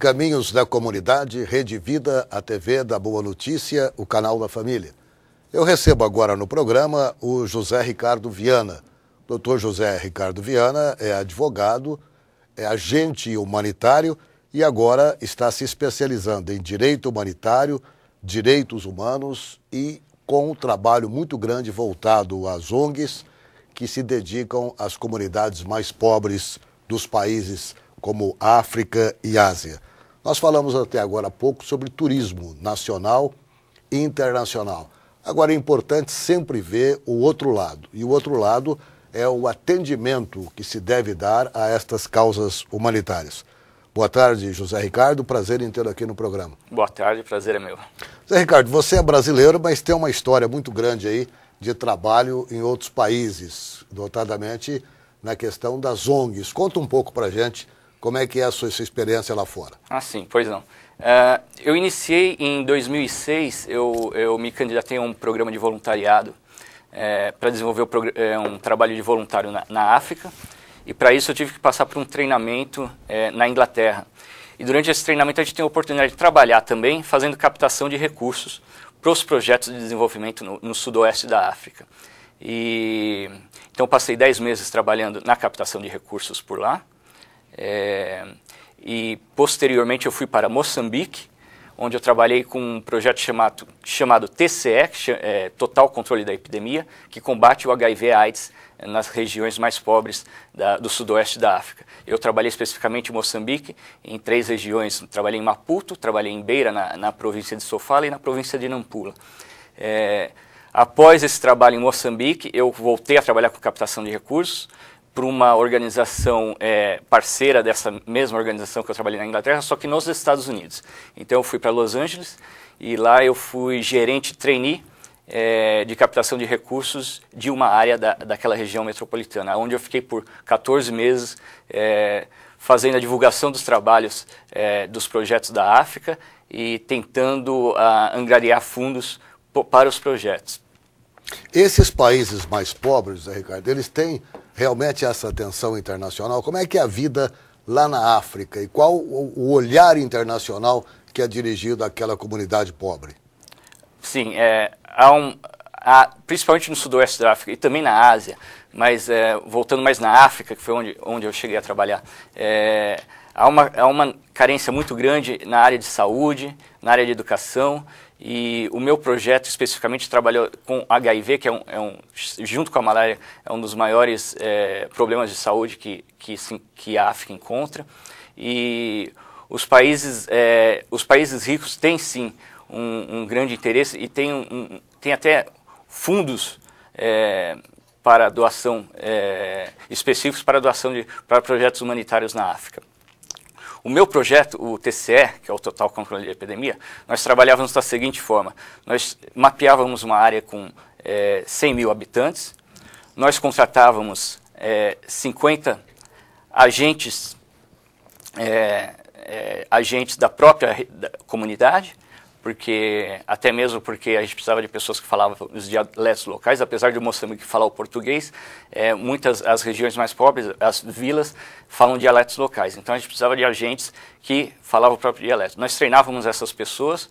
Caminhos da Comunidade, Rede Vida, a TV da Boa Notícia, o canal da família. Eu recebo agora no programa o José Ricardo Viana. Dr. José Ricardo Viana é advogado, é agente humanitário e agora está se especializando em direito humanitário, direitos humanos e com um trabalho muito grande voltado às ONGs que se dedicam às comunidades mais pobres dos países como África e Ásia. Nós falamos até agora há pouco sobre turismo nacional e internacional. Agora é importante sempre ver o outro lado, e o outro lado é o atendimento que se deve dar a estas causas humanitárias. Boa tarde, José Ricardo, prazer em tê-lo aqui no programa. Boa tarde, prazer é meu. José Ricardo, você é brasileiro, mas tem uma história muito grande aí de trabalho em outros países, notadamente na questão das ONGs. Conta um pouco pra gente como é que é a sua experiência lá fora. Ah, sim, pois não. Eu iniciei em 2006, eu me candidatei a um programa de voluntariado para desenvolver um trabalho de voluntário na África, e para isso eu tive que passar por um treinamento na Inglaterra. E durante esse treinamento a gente tem a oportunidade de trabalhar também fazendo captação de recursos para os projetos de desenvolvimento no sudoeste da África. Então eu passei 10 meses trabalhando na captação de recursos por lá. E posteriormente eu fui para Moçambique, onde eu trabalhei com um projeto chamado TCE, Total Controle da Epidemia, que combate o HIV/AIDS nas regiões mais pobres do sudoeste da África. Eu trabalhei especificamente em Moçambique, em 3 regiões. Trabalhei em Maputo, trabalhei em Beira, na província de Sofala, e na província de Nampula. Após esse trabalho em Moçambique, eu voltei a trabalhar com captação de recursos para uma organização parceira dessa mesma organização que eu trabalhei na Inglaterra, só que nos Estados Unidos. Então eu fui para Los Angeles e lá eu fui gerente trainee de captação de recursos de uma área daquela região metropolitana, onde eu fiquei por 14 meses fazendo a divulgação dos trabalhos dos projetos da África e tentando angariar fundos para os projetos. Esses países mais pobres, Zé Ricardo, eles têm realmente essa atenção internacional? Como é que é a vida lá na África e qual o olhar internacional que é dirigido àquela comunidade pobre? Sim, principalmente no sudoeste da África e também na Ásia, mas voltando mais na África, que foi onde eu cheguei a trabalhar, há uma carência muito grande na área de saúde, na área de educação. E o meu projeto especificamente trabalhou com HIV, que junto com a malária, é um dos maiores problemas de saúde que a África encontra. E os países ricos têm sim um grande interesse e tem até fundos para doação, específicos para doação para projetos humanitários na África. O meu projeto, o TCE, que é o Total Controle da Epidemia, nós trabalhávamos da seguinte forma: nós mapeávamos uma área com 100 mil habitantes, nós contratávamos 50 agentes da própria comunidade, até mesmo porque a gente precisava de pessoas que falavam os dialetos locais. Apesar de Moçambique falar o português, as regiões mais pobres, as vilas, falam dialetos locais. Então a gente precisava de agentes que falavam o próprio dialeto. Nós treinávamos essas pessoas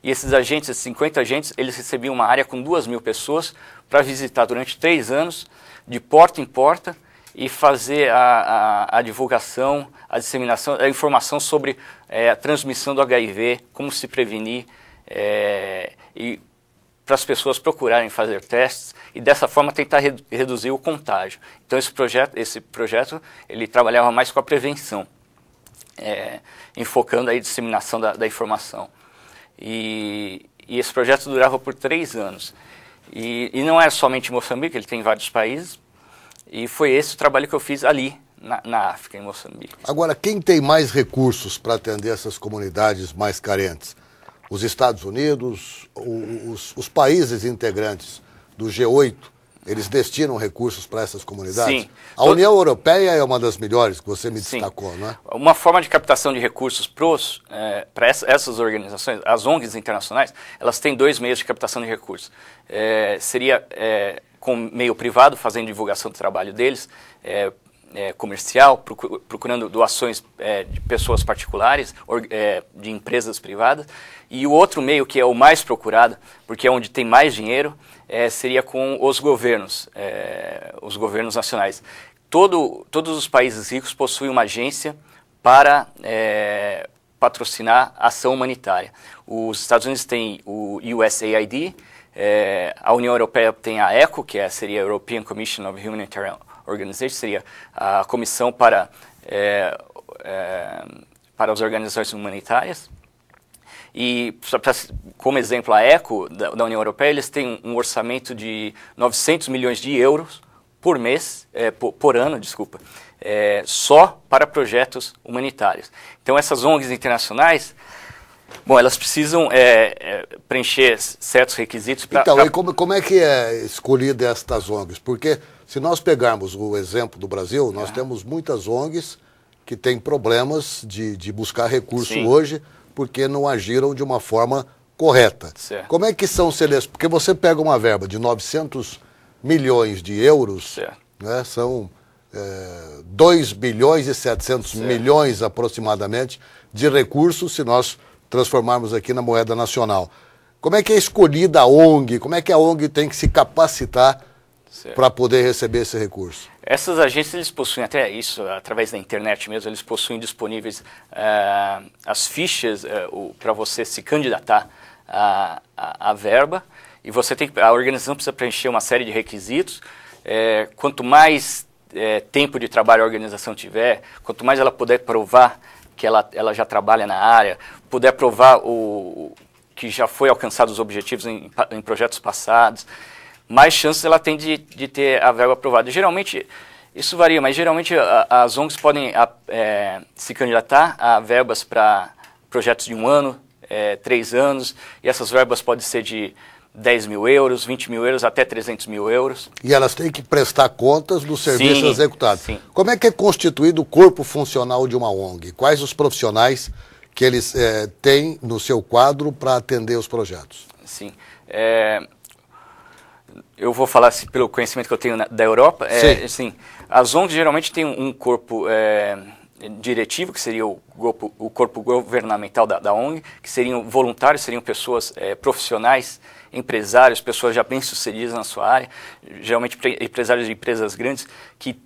e esses agentes, esses 50 agentes, eles recebiam uma área com 2.000 pessoas para visitar durante 3 anos, de porta em porta, e fazer a divulgação, a disseminação, a informação sobre a transmissão do HIV, como se prevenir, e para as pessoas procurarem fazer testes e dessa forma tentar reduzir o contágio. Então esse projeto ele trabalhava mais com a prevenção, enfocando a disseminação da informação. E esse projeto durava por 3 anos. E não é somente em Moçambique, ele tem em vários países. E foi esse o trabalho que eu fiz ali, na África, em Moçambique. Agora, quem tem mais recursos para atender essas comunidades mais carentes? Os Estados Unidos, os países integrantes do G8, eles destinam recursos para essas comunidades? Sim. A União Europeia é uma das melhores, que você me destacou, não é? Uma forma de captação de recursos para essas organizações, as ONGs internacionais, elas têm 2 meios de captação de recursos. Seria com meio privado, fazendo divulgação do trabalho deles, comercial, procurando doações de pessoas particulares, de empresas privadas. E o outro meio, que é o mais procurado, porque é onde tem mais dinheiro, seria com os governos nacionais. Todos os países ricos possuem uma agência para patrocinar ação humanitária. Os Estados Unidos têm o USAID, a União Europeia tem a ECHO, que seria a European Commission of Humanitarian Organization, seria a comissão para as organizações humanitárias. E, como exemplo, a ECHO, da União Europeia, eles têm um orçamento de 900 milhões de euros por mês, por ano, desculpa, só para projetos humanitários. Então, essas ONGs internacionais, bom, elas precisam preencher certos requisitos para... Então, e como é que é escolhida estas ONGs? Porque, se nós pegarmos o exemplo do Brasil, nós temos muitas ONGs que têm problemas de buscar recurso hoje, porque não agiram de uma forma correta. Certo. Como é que são selecionadas? Porque você pega uma verba de 900 milhões de euros, né, são 2 bilhões e 700 milhões aproximadamente de recursos, se nós transformarmos aqui na moeda nacional. Como é que é escolhida a ONG? Como é que a ONG tem que se capacitar para poder receber esse recurso? Essas agências, eles possuem até isso, através da internet mesmo, eles possuem disponíveis as fichas para você se candidatar à verba, e a organização precisa preencher uma série de requisitos. Quanto mais tempo de trabalho a organização tiver, quanto mais ela puder provar que ela já trabalha na área, puder provar que já foi alcançado os objetivos em projetos passados, mais chances ela tem de ter a verba aprovada. E, geralmente, isso varia, mas geralmente as ONGs podem se candidatar a verbas para projetos de 1 ano, 3 anos, e essas verbas podem ser de 10 mil euros, 20 mil euros, até 300 mil euros. E elas têm que prestar contas do serviço executado. Sim. Como é que é constituído o corpo funcional de uma ONG? Quais os profissionais que eles têm no seu quadro para atender os projetos? Sim. Eu vou falar pelo conhecimento que eu tenho da Europa. Assim, as ONGs geralmente têm um corpo diretivo, que seria o corpo governamental da ONG, que seriam voluntários, seriam pessoas profissionais, empresários, pessoas já bem-sucedidas na sua área, geralmente empresários de empresas grandes que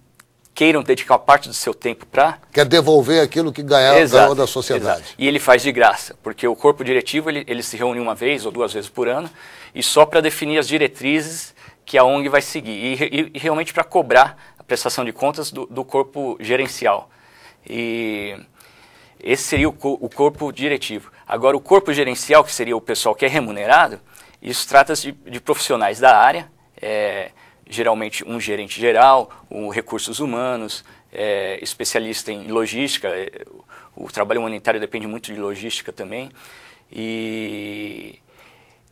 queiram dedicar parte do seu tempo para... Quer devolver aquilo que ganhou da sociedade. Exato. E ele faz de graça, porque o corpo diretivo ele se reúne 1 vez ou 2 vezes por ano, e só para definir as diretrizes que a ONG vai seguir, e realmente para cobrar a prestação de contas do corpo gerencial. E esse seria o corpo diretivo. Agora, o corpo gerencial, que seria o pessoal que é remunerado, isso trata-se de profissionais da área, geralmente um gerente geral, recursos humanos, especialista em logística. O trabalho humanitário depende muito de logística também. E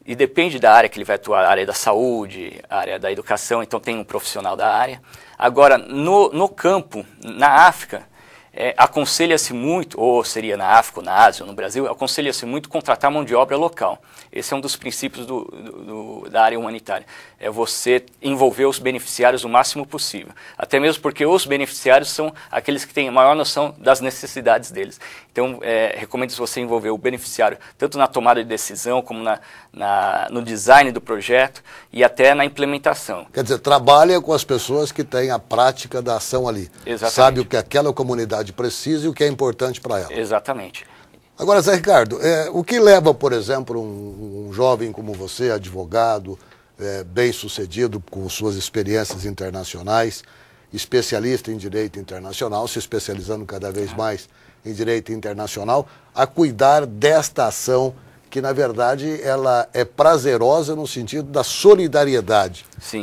depende da área que ele vai atuar, a área da saúde, a área da educação, então tem um profissional da área. Agora, no campo, na África, aconselha-se muito, ou seria na África, ou na Ásia, ou no Brasil, aconselha-se muito contratar mão de obra local. Esse é um dos princípios da área humanitária. É você envolver os beneficiários o máximo possível. Até mesmo porque os beneficiários são aqueles que têm a maior noção das necessidades deles. Então, recomendo você envolver o beneficiário tanto na tomada de decisão, como no design do projeto e até na implementação. Quer dizer, trabalha com as pessoas que têm a prática da ação ali. Exatamente. Sabe o que aquela comunidade precisa e o que é importante para ela. Exatamente. Agora, Zé Ricardo, o que leva, por exemplo, um jovem como você, advogado, bem-sucedido com suas experiências internacionais, especialista em direito internacional, se especializando cada vez mais em direito internacional, a cuidar desta ação que, na verdade, ela é prazerosa no sentido da solidariedade. Sim.